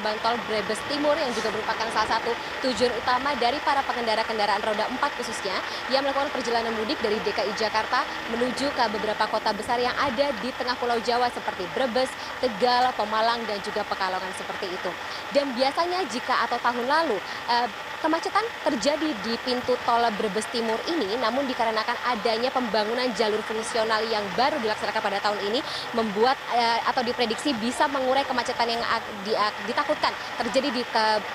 gerbang tol Brebes Timur yang juga merupakan salah satu tujuan utama dari para pengendara kendaraan roda 4 khususnya yang melakukan perjalanan mudik dari DKI Jakarta menuju ke beberapa kota besar yang ada di tengah Pulau Jawa seperti Brebes, Tegal, Pemalang, dan juga Pekalongan seperti itu. Dan biasanya jika atau tahun lalu kemacetan terjadi di pintu tol Brebes Timur ini, namun dikarenakan adanya pembangunan jalur fungsional yang baru dilaksanakan pada tahun ini, membuat atau diprediksi bisa mengurai kemacetan yang ditakutkan terjadi di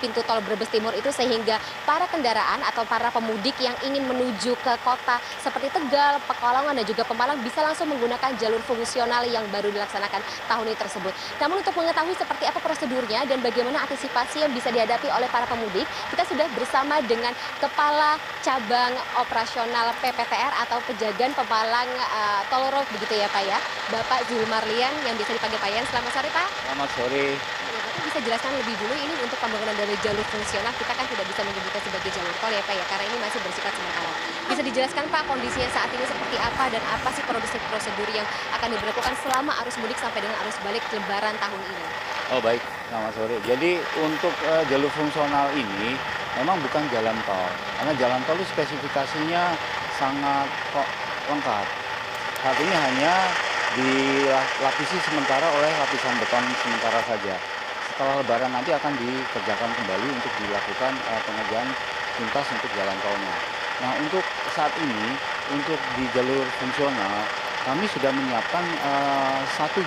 pintu tol Brebes Timur itu, sehingga para kendaraan atau para pemudik yang ingin menuju ke kota seperti Tegal, Pekalongan, dan juga Pemalang bisa langsung menggunakan jalur fungsional yang baru dilaksanakan tahun ini tersebut. Namun untuk mengetahui seperti apa prosedurnya dan bagaimana antisipasi yang bisa dihadapi oleh para pemudik, kita sudah bersama dengan Kepala Cabang Operasional PPTR atau Pejagaan Pemalang Tol Road begitu ya Pak ya, Bapak Zulmarlian yang bisa dipanggil Pak Yan. Selamat sore Pak. Selamat sore. Ya, Bapak bisa jelaskan lebih dulu ini untuk pembangunan dari jalur fungsional, kita kan tidak bisa menyebutnya sebagai jalur tol ya Pak ya, karena ini masih bersifat sementara. Bisa dijelaskan Pak kondisinya saat ini seperti apa dan apa sih prosedur yang akan diberlakukan selama arus mudik sampai dengan arus balik Lebaran tahun ini? Oh baik, selamat sore. Jadi untuk jalur fungsional ini memang bukan jalan tol, karena jalan tol itu spesifikasinya sangat lengkap. Saat ini hanya dilapisi sementara oleh lapisan beton sementara saja. Setelah Lebaran nanti akan dikerjakan kembali untuk dilakukan pengerjaan tuntas untuk jalan tolnya. Nah untuk saat ini, untuk di jalur fungsional, kami sudah menyiapkan satu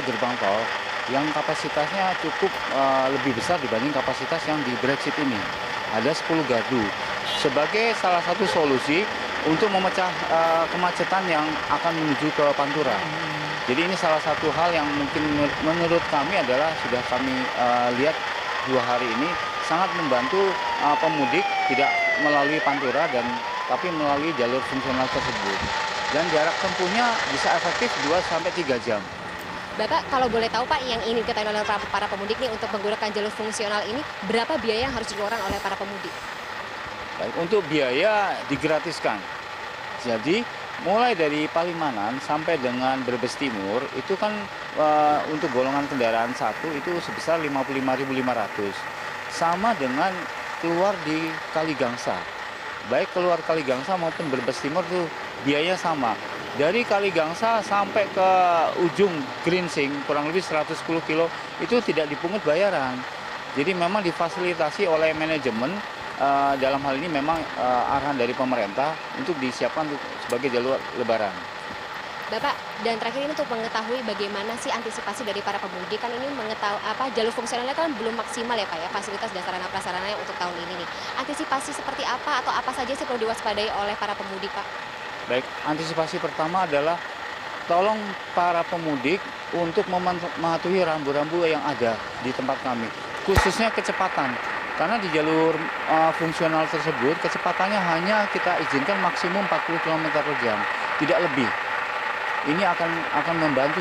gerbang tol yang kapasitasnya cukup lebih besar dibanding kapasitas yang di Brexit ini. Ada 10 gardu. Sebagai salah satu solusi untuk memecah kemacetan yang akan menuju ke Pantura. Jadi ini salah satu hal yang mungkin menurut kami adalah sudah kami lihat 2 hari ini sangat membantu pemudik tidak melalui Pantura tapi melalui jalur fungsional tersebut. Dan jarak tempuhnya bisa efektif 2-3 jam. Bapak kalau boleh tahu Pak, yang ingin diketahui oleh para pemudik nih untuk menggunakan jalur fungsional ini, berapa biaya yang harus dikeluarkan oleh para pemudik? Baik, untuk biaya digratiskan. Jadi mulai dari Palimanan sampai dengan Brebes Timur itu kan untuk golongan kendaraan 1 itu sebesar 55.500. Sama dengan keluar di Kaligangsa. Baik keluar Kaligangsa maupun Brebes Timur itu biaya sama. Dari Kaligangsa sampai ke ujung Grinsing kurang lebih 110 kilo itu tidak dipungut bayaran. Jadi memang difasilitasi oleh manajemen, dalam hal ini memang arahan dari pemerintah untuk disiapkan sebagai jalur Lebaran. Bapak, dan terakhir ini untuk mengetahui bagaimana sih antisipasi dari para pemudik, kan ini jalur fungsionalnya kan belum maksimal ya Pak ya, fasilitas dan sarana prasarananya untuk tahun ini nih. Antisipasi seperti apa atau apa saja sih perlu diwaspadai oleh para pemudik Pak? Baik, antisipasi pertama adalah tolong para pemudik untuk mematuhi rambu-rambu yang ada di tempat kami, khususnya kecepatan. Karena di jalur fungsional tersebut kecepatannya hanya kita izinkan maksimum 40 km per jam, tidak lebih. Ini akan membantu